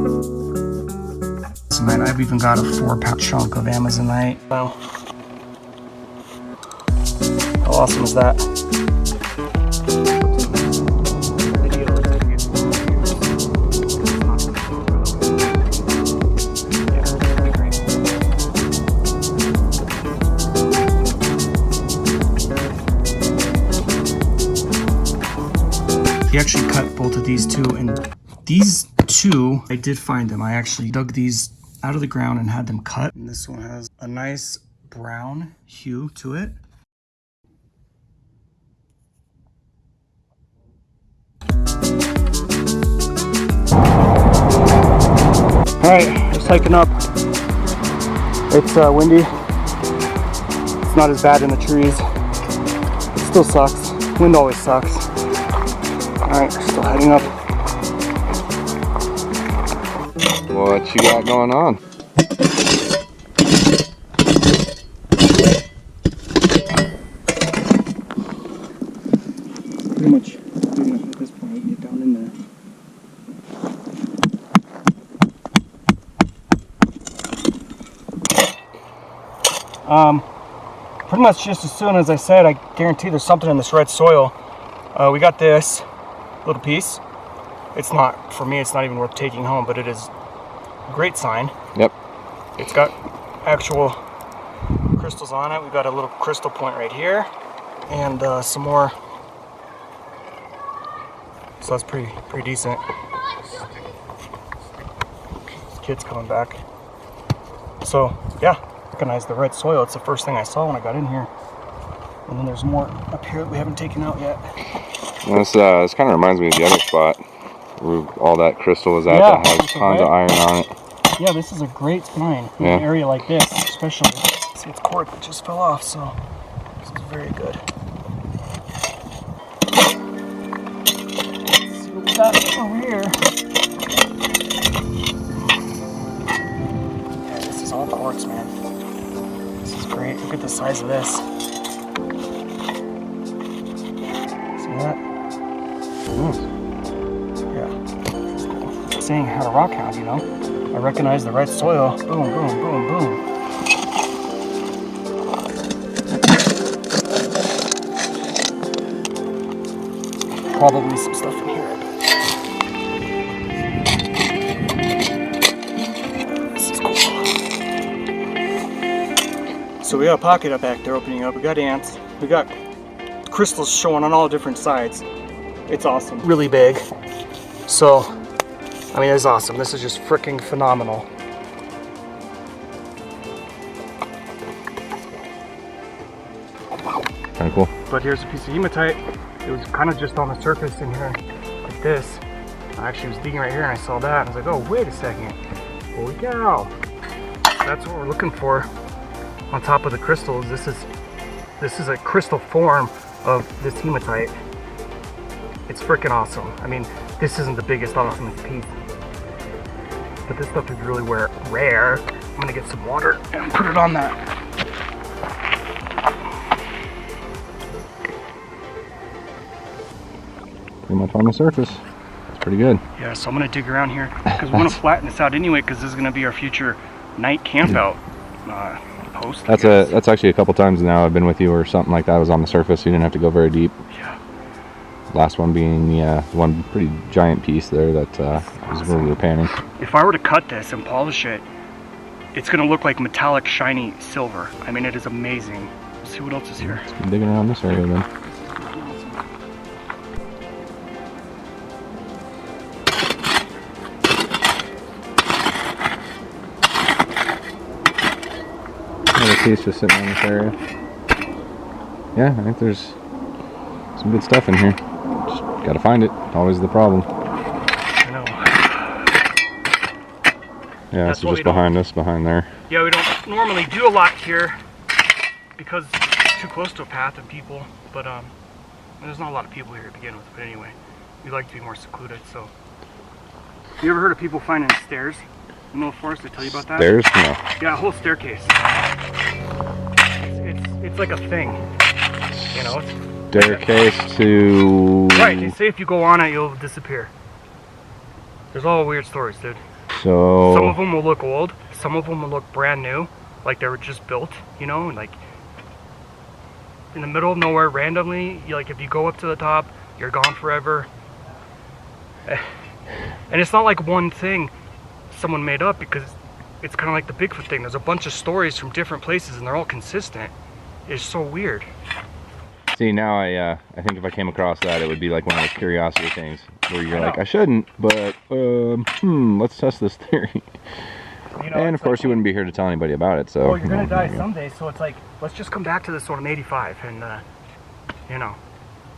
Tonight I've even got a 4-pound chunk of Amazonite. Wow. How awesome is that? He actually cut both of these two, and these two, I did find them. I actually dug these out of the ground and had them cut. And this one has a nice brown hue to it. All right, just hiking up. It's windy. It's not as bad in the trees. It still sucks. Wind always sucks. All right, still heading up. What you got going on? Pretty much big enough at this point. We can get down in there. Pretty much just as soon as I said, I guarantee there's something in this red soil. We got this little piece. It's not, for me, it's not even worth taking home, but it is a great sign. Yep. It's got actual crystals on it. We've got a little crystal point right here, and some more. So that's pretty decent. This kid's coming back. So yeah, recognize the red soil. It's the first thing I saw when I got in here. And then there's more up here that we haven't taken out yet. This kind of reminds me of the other spot where all that crystal was at, that has tons of iron on it. Yeah, this is a great sign in an area like this, especially. See, it's quartz that just fell off, so this is very good. Let's see what we got over here. Yeah, this is all quartz, man. This is great. Look at the size of this. See that? Nice. Yeah, it's cool. It's saying how to rock hound, you know? I recognize the red soil. Boom, boom, boom, boom. Probably some stuff in here. This is cool. So we got a pocket up back there opening up. We got ants. We got crystals showing on all different sides. It's awesome. Really big. So, I mean, it's awesome. This is just freaking phenomenal. Kind of cool. But here's a piece of hematite. It was kind of just on the surface in here, like this. I actually was digging right here and I saw that. And I was like, oh, wait a second. Holy cow. That's what we're looking for on top of the crystals. This is a crystal form of this hematite. It's freaking awesome. I mean, this isn't the biggest awesome piece, but this stuff is really rare. I'm gonna get some water and put it on that. Pretty much on the surface. It's pretty good. Yeah, so I'm gonna dig around here because we want to flatten this out anyway, because this is gonna be our future night camp out post. That's actually a couple times now I've been with you, or something like that was on the surface. So you didn't have to go very deep. Yeah. Last one being the one pretty giant piece there that was where we were panning. If I were to cut this and polish it, it's gonna look like metallic, shiny silver. I mean, it is amazing. Let's see what else is here. Let's keep digging around this area then. Another piece just sitting in this area. Yeah, I think there's some good stuff in here. Just gotta find it. Always the problem. I know. Yeah, so just behind us, behind there. Yeah, we don't normally do a lot here because it's too close to a path and people. But there's not a lot of people here to begin with. But anyway, we like to be more secluded. So, you ever heard of people finding stairs in the forest? Did I tell you about that? Stairs? No. Yeah, a whole staircase. It's like a thing. You know. Staircase to... Right, they say if you go on it, you'll disappear. There's all weird stories, dude. So some of them will look old, some of them will look brand new, like they were just built, you know, like in the middle of nowhere randomly. Like if you go up to the top, you're gone forever. And it's not like one thing someone made up, because it's kind of like the Bigfoot thing. There's a bunch of stories from different places and they're all consistent. It's so weird. see, now I think if I came across that, it would be like one of those curiosity things where you're like, I shouldn't, but let's test this theory. You know, And of course, you wouldn't be here to tell anybody about it. So well, you're gonna die someday, so it's like, let's just come back to this when I'm 85 and you know,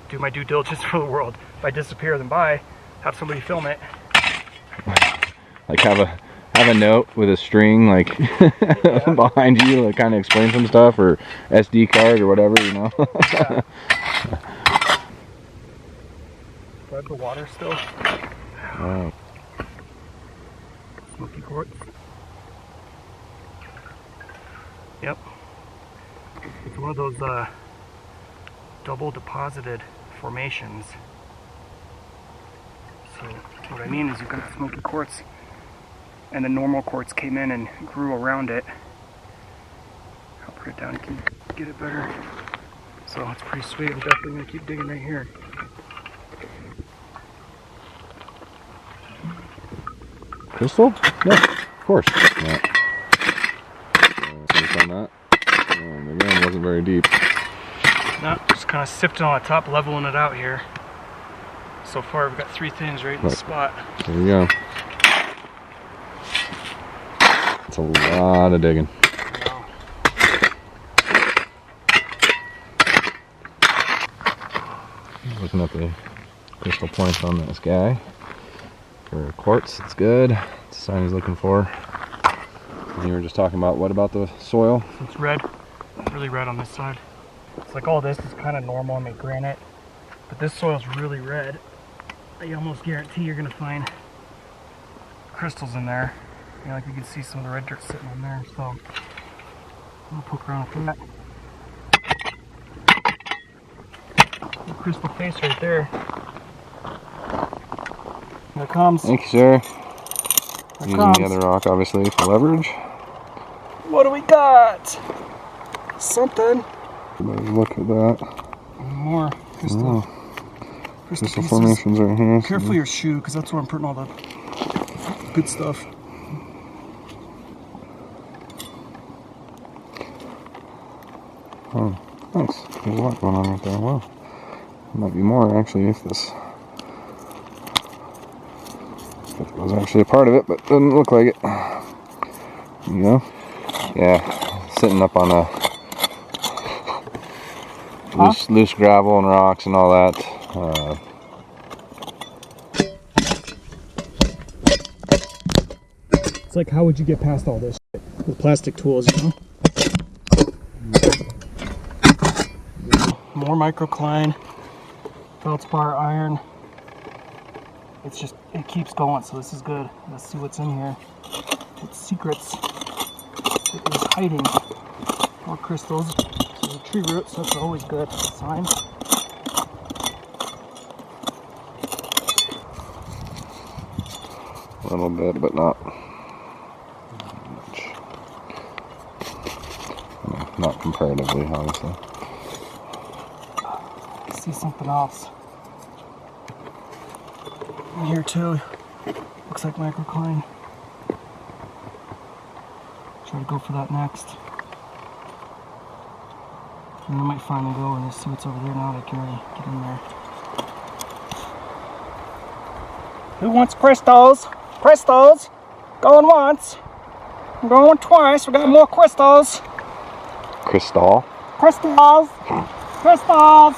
do my due diligence for the world. If I disappear, then bye. Have somebody film it. Like have a note with a string like behind you, like kind of explain some stuff, or SD card or whatever, you know. Yeah. Do I have the water still? Oh. Smoky quartz. Yep. It's one of those double deposited formations. So what I mean is you've got the smoky quartz and the normal quartz came in and grew around it. I'll put it down, you can get it better. So it's pretty sweet. I'm definitely going to keep digging right here. Crystal? Yeah, of course. Yeah. On that. Again, wasn't very deep. No, just kind of sifting on the top, leveling it out here. So far, we've got 3 things right in the spot. There we go. It's a lot of digging. Looking at the crystal points on this guy. For quartz, it's good. It's the sign he's looking for. And you were just talking about, what about the soil? It's red, really red on this side. It's like all this is kind of normal, I mean granite, but this soil's really red. I almost guarantee you're gonna find crystals in there. You know, like you can see some of the red dirt sitting on there, so I'll poke around with that. The crystal face right there. Here it comes. Thank you, sir. Here Using the other rock, obviously, for leverage. What do we got? Something. Look at that. More crystal. Crystal formations right here. Careful your shoe, because that's where I'm putting all the good stuff. Oh, nice. There's a lot going on right there. Wow. There might be more, actually, if this was actually a part of it, but doesn't look like it. There you go. Yeah, sitting up on a loose gravel and rocks and all that. It's like, how would you get past all this shit with plastic tools, you know? More microcline, feldspar, iron. It's just, it keeps going, so this is good. Let's see what's in here. What secrets it is hiding. More crystals. There's a tree root, so that's always good sign. A little bit, but not much. Not comparatively, obviously. I see something else. In here too. Looks like microcline. Try to go for that next. And I might finally go and just see what's over there now that I can really get in there. Who wants crystals? Crystals! Going once. Going twice. We got more crystals. Crystal? Crystals! Crystals!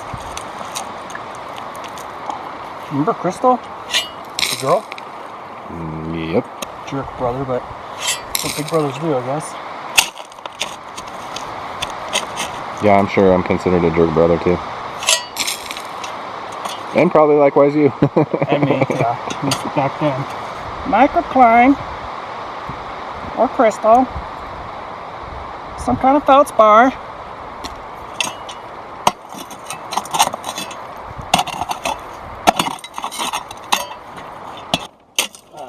Remember Crystal? The girl? Yep. Jerk brother, but that's what big brothers do, I guess. Yeah, I'm sure I'm considered a jerk brother too. And probably likewise you. And me, yeah. At least back then. Microcline. Or crystal. Some kind of feldspar.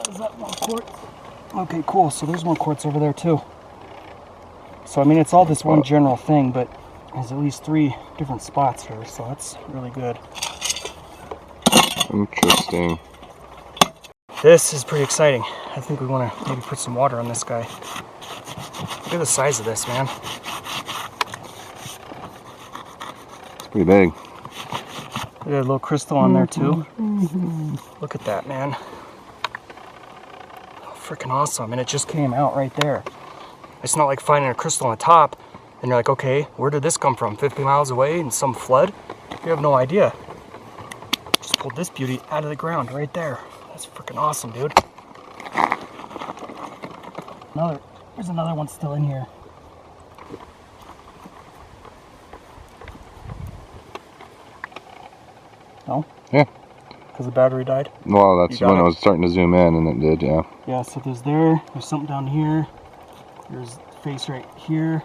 Is that more quartz? Okay, cool. So there's more quartz over there too. So I mean, it's all this one general thing, but there's at least 3 different spots here, so that's really good. Interesting. This is pretty exciting. I think we want to maybe put some water on this guy. Look at the size of this, man. It's pretty big. Look at a little crystal on there too. Look at that, man. Freaking awesome. And it just came out right there. It's not like finding a crystal on the top and you're like, okay, where did this come from? 50 miles away in some flood? You have no idea. Just pulled this beauty out of the ground right there. That's freaking awesome, dude. There's another one still in here. No? Yeah. Because the battery died? Well, that's when I was starting to zoom in, and it did, yeah. Yeah, so there's something down here. There's the face right here.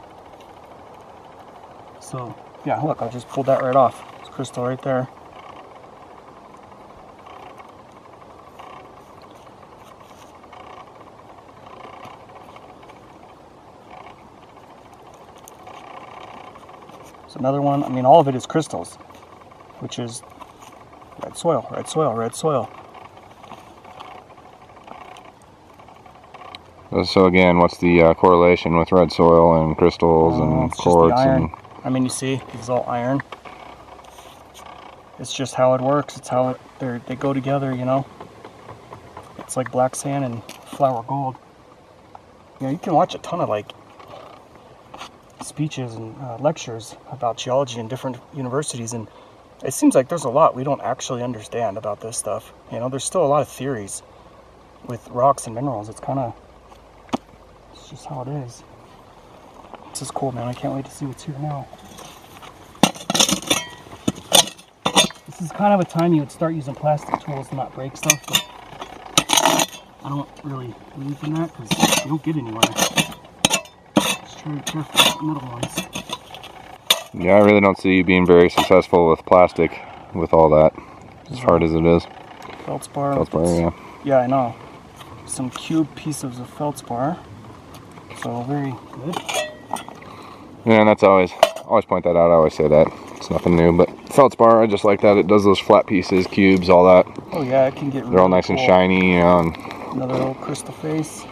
So, yeah, look, I just pulled that right off. It's crystal right there. So another one, I mean, all of it is crystals, which is red soil, red soil, red soil. So again, what's the correlation with red soil and crystals and it's quartz? just the iron. And I mean, you see, it's all iron. It's just how it works. It's how they go together, you know. It's like black sand and flour gold. You know, you can watch a ton of like speeches and lectures about geology in different universities, and it seems like there's a lot we don't actually understand about this stuff. You know, there's still a lot of theories with rocks and minerals. It's just how it is. This is cool, man. I can't wait to see what's here now. This is kind of a time you would start using plastic tools to not break stuff, but I don't really believe in that because you don't get anywhere. Just try to be careful with the metal ones. yeah, I really don't see you being very successful with plastic with all that, as hard as it is. Feldspar. Feldspar, yeah. Yeah, I know. Some cube pieces of feldspar. So very good. Yeah, and that's always point that out. I always say that. It's nothing new, but feldspar, I just like that. It does those flat pieces, cubes, all that. Oh yeah, it can get really They're all nice cool. and shiny, you know. And another little crystal face.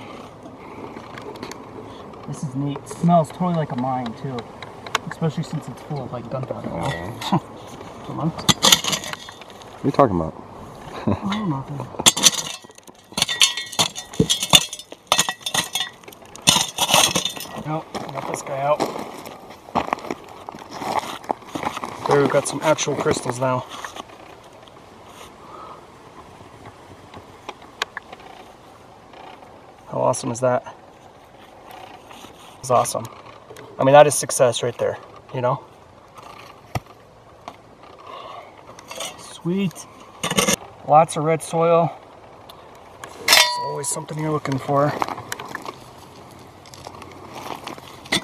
This is neat. It smells totally like a mine too, especially since it's full of like gunpowder. Come on. What are you talking about? Oh, nothing. Nope, got this guy out. There, we've got some actual crystals now. How awesome is that? It's awesome. I mean, that is success right there, you know? Sweet. Lots of red soil. It's always something you're looking for.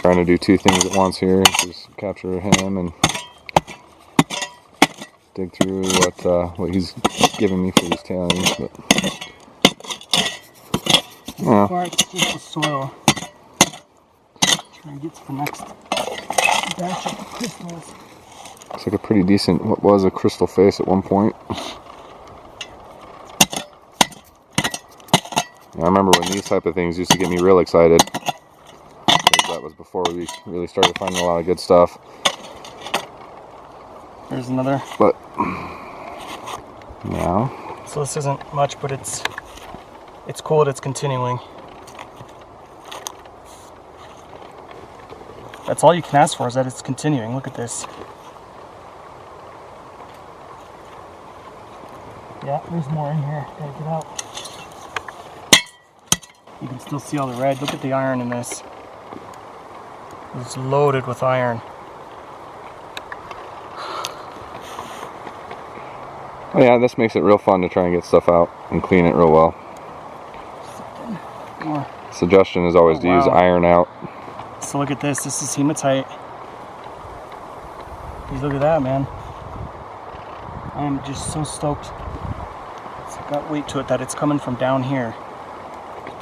Trying to do 2 things at once here. Just capture him and dig through what he's giving me for these tailings. But So far, it's just the soil. Try and get to the next batch of crystals. Looks like a pretty decent, what was a crystal face at one point. I remember when these type of things used to get me real excited. That was before we really started finding a lot of good stuff. There's another. But now, So this isn't much, but it's cool that it's continuing. That's all you can ask for, is that it's continuing. Look at this. Yeah, there's more in here. Gotta get out. You can still see all the red. Look at the iron in this. It's loaded with iron. oh yeah, this makes it real fun to try and get stuff out and clean it real well. More. Suggestion is always to use iron out. So look at this. This is hematite. Please look at that, man. I am just so stoked. It's got weight to it that it's coming from down here.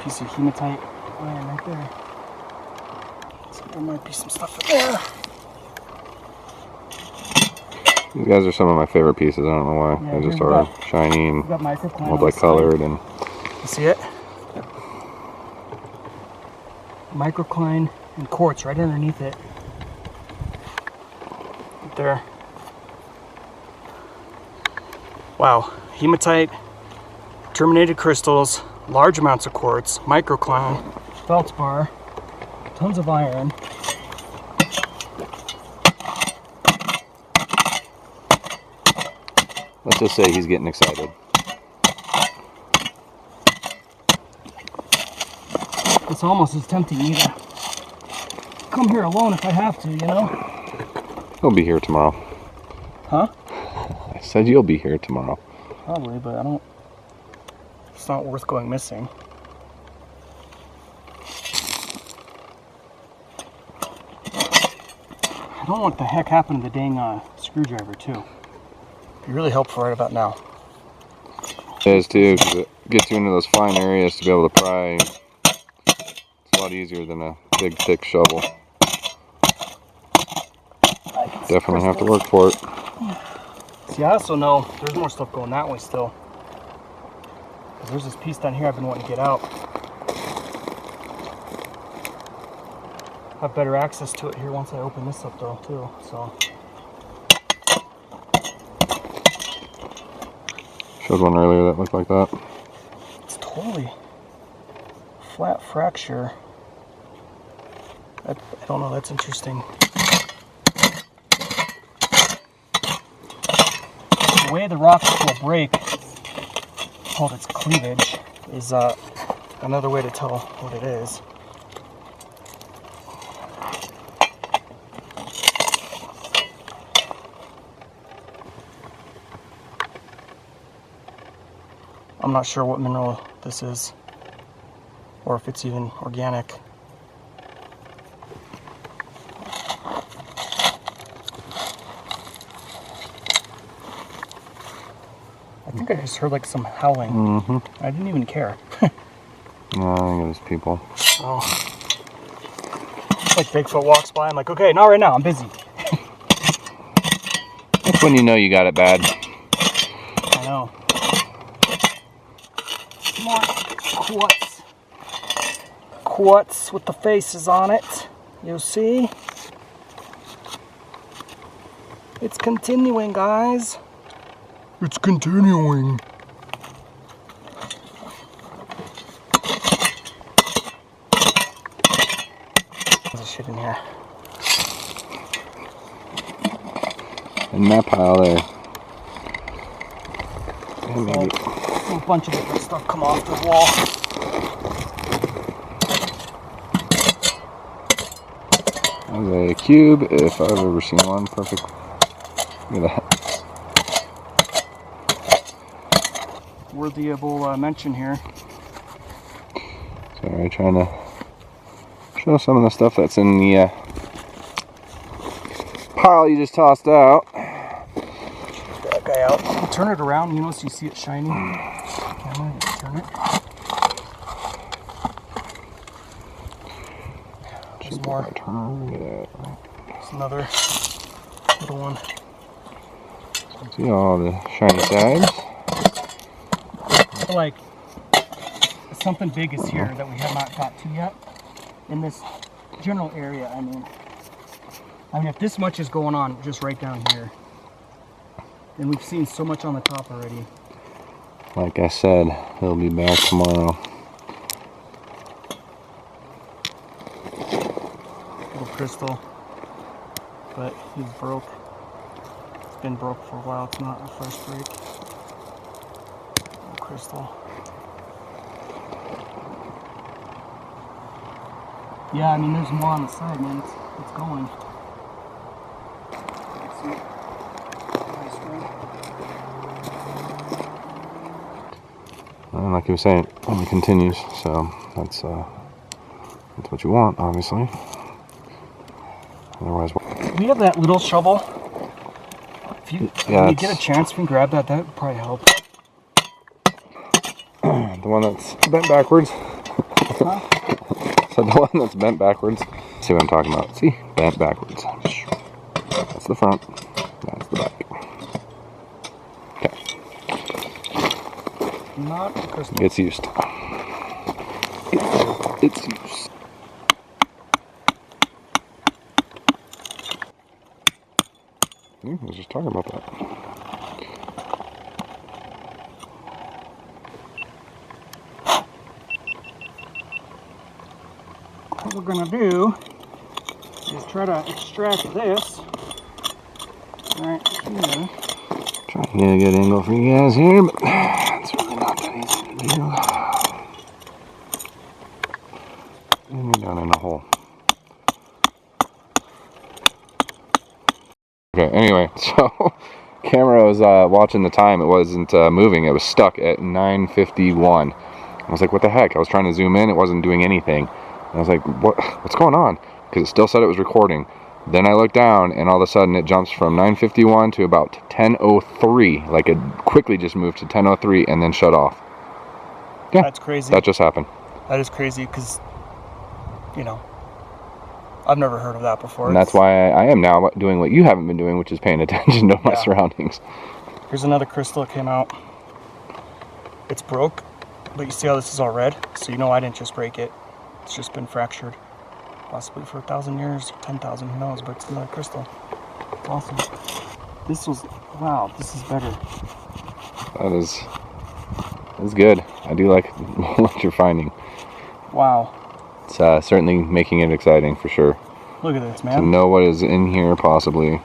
piece of hematite iron right there. So there might be some stuff in there. These guys are some of my favorite pieces. I don't know why. Yeah, they just are shiny and multicolored. You see it? Microcline and quartz right underneath it. Right there. Wow. Hematite, terminated crystals, large amounts of quartz, microcline, feldspar, tons of iron. Let's just say he's getting excited. It's almost as tempting me to come here alone if I have to, you know? He'll be here tomorrow. Huh? I said you'll be here tomorrow. Probably, but I don't... It's not worth going missing. I don't know what the heck happened to the dang screwdriver, too. It'd be really helpful right about now. It is too, because it gets you into those fine areas to be able to pry. It's a lot easier than a big, thick shovel. Definitely have to work for it. See, I also know there's more stuff going that way still. Because there's this piece down here I've been wanting to get out. Have better access to it here once I open this up though, too, so. Showed one earlier that looked like that. It's totally flat fracture. I don't know, that's interesting. The way the rock will break, called its cleavage, is another way to tell what it is. I'm not sure what mineral this is, or if it's even organic. I think I just heard like some howling. Mm-hmm. I didn't even care. No, I think it was people. Oh. It's like Bigfoot walks by, I'm like, okay, not right now, I'm busy. That's when you know you got it bad. I know. More quartz. Quartz with the faces on it. You see? It's continuing, guys. It's continuing. There's a shit in here. In that pile there. And maybe. A bunch of different stuff come off the wall. There's a cube, if I've ever seen one. Perfect. Look at that. Worthyable mention here. Sorry, trying to show some of the stuff that's in the pile you just tossed out. Get that guy out. I'll turn it around, you know, so you see it shining. Camera, just turn it. There's more. There's another little one. See all the shiny sides. I feel like something big is here that we have not got to yet. In this general area, I mean, if this much is going on just right down here, and we've seen so much on the top already. Like I said, he'll be back tomorrow. Little crystal, but he's broke. It's been broke for a while. It's not a fresh break. Little crystal. Yeah, I mean, there's more on the side, man. It's going. See it? Nice ring. And like you were saying, it only continues, so that's what you want, obviously. Otherwise, We have that little shovel. If you, yeah, when you get a chance, if you can grab that, that would probably help. the one that's bent backwards. Huh? So the one that's bent backwards. See what I'm talking about? See? Bent backwards. That's the front. That's the back. Okay. Not crystal. It's used. It's used. I was just talking about that. What we're gonna do is try to extract this right here. Trying to get a good angle for you guys here, but it's really not that easy to do. And you're down in a hole. Okay, anyway, so camera was watching the time. It wasn't moving. It was stuck at 9:51. I was like, what the heck? I was trying to zoom in. It wasn't doing anything. And I was like, what's going on? Because it still said it was recording. Then I looked down, and all of a sudden it jumps from 9:51 to about 10:03. Like it quickly just moved to 10:03 and then shut off. Yeah, that's crazy. That just happened. That is crazy because, you know, I've never heard of that before. And that's why I am now doing what you haven't been doing, which is paying attention to my surroundings. Here's another crystal that came out. It's broke, but you see how this is all red? So you know I didn't just break it. It's just been fractured. Possibly for 1,000 years, 10,000, who knows, but it's another crystal. It's awesome. This was, wow, this is better. That's good. I do like what you're finding. Wow. It's certainly making it exciting for sure. Look at this, man. To know what is in here, possibly.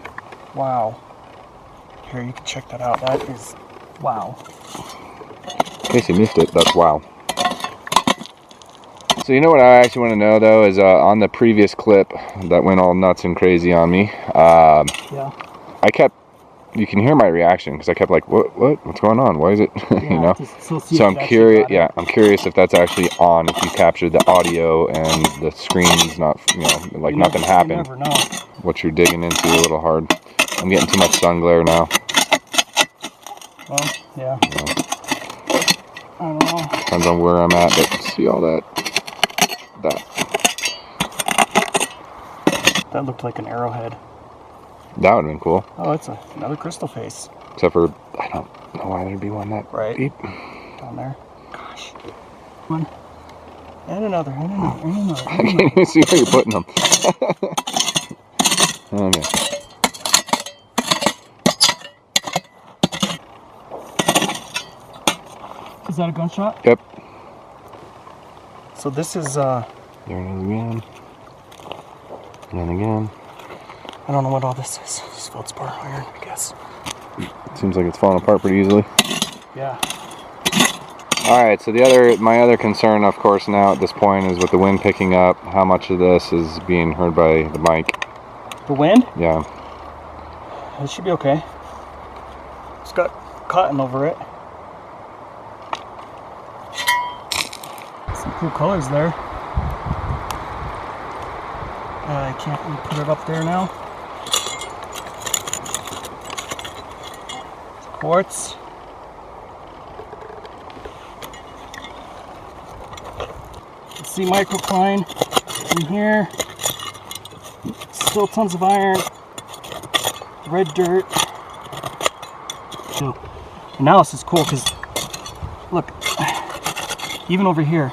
Wow. Here, you can check that out. That is, wow. In case you missed it, that's wow. So you know what I actually want to know though is on the previous clip that went all nuts and crazy on me. Yeah. You can hear my reaction because I kept like, what's going on? Why is it? Yeah, you know. So I'm curious. Yeah, I'm curious if that's actually on. If you captured the audio and the screen's not, like nothing happened. You never know. What you're digging into a little hard. I'm getting too much sun glare now. Well, yeah. I don't know. Depends on where I'm at, but see all that. That looked like an arrowhead. That would have been cool. Oh, it's another crystal face. Except for, I don't know why there'd be one that deep. Down there. Gosh. One. And another, and another, and another. I can't even see where you're putting them. Okay. Is that a gunshot? Yep. So this is, There it is again. And again. I don't know what all this is. It's feldspar iron, I guess. Seems like it's falling apart pretty easily. Yeah. Alright, so my other concern, of course, now at this point is with the wind picking up, how much of this is being heard by the mic? The wind? Yeah. It should be okay. It's got cotton over it. Some cool colors there. I can't really put it up there now. Quartz. See microcline in here. Still tons of iron. Red dirt. So, now this is cool because look, even over here,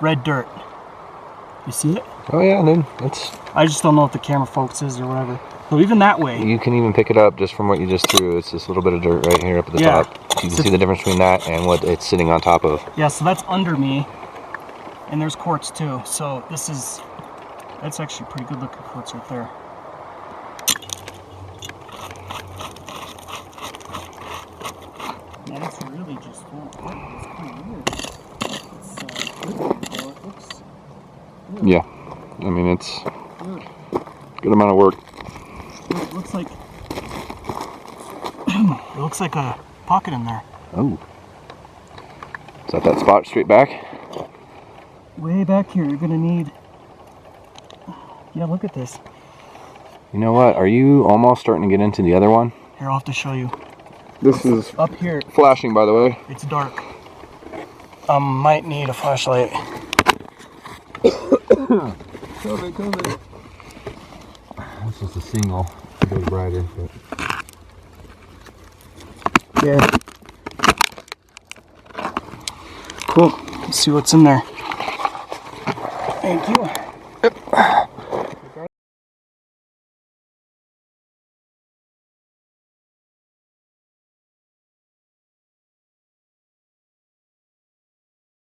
red dirt. You see it? Oh yeah, dude. I just don't know if the camera focuses or whatever. So even that way. You can even pick it up just from what you just threw. It's this little bit of dirt right here up at the top. You can see the difference between that and what it's sitting on top of. Yeah, so that's under me. And there's quartz too. So that's actually pretty good looking quartz right there. Yeah, it's really just full. It's kind of weird. It looks good. Yeah. I mean, it's a good amount of work. It looks like it looks like a pocket in there. Oh. Is that spot straight back? Way back here, you're gonna need. Yeah, look at this. You know what? Are you almost starting to get into the other one? Here, I'll have to show you. This is up here. Flashing, by the way. It's dark. Might need a flashlight. COVID. That's just a single. It goes brighter, but Yeah. Cool. Let's see what's in there. Thank you.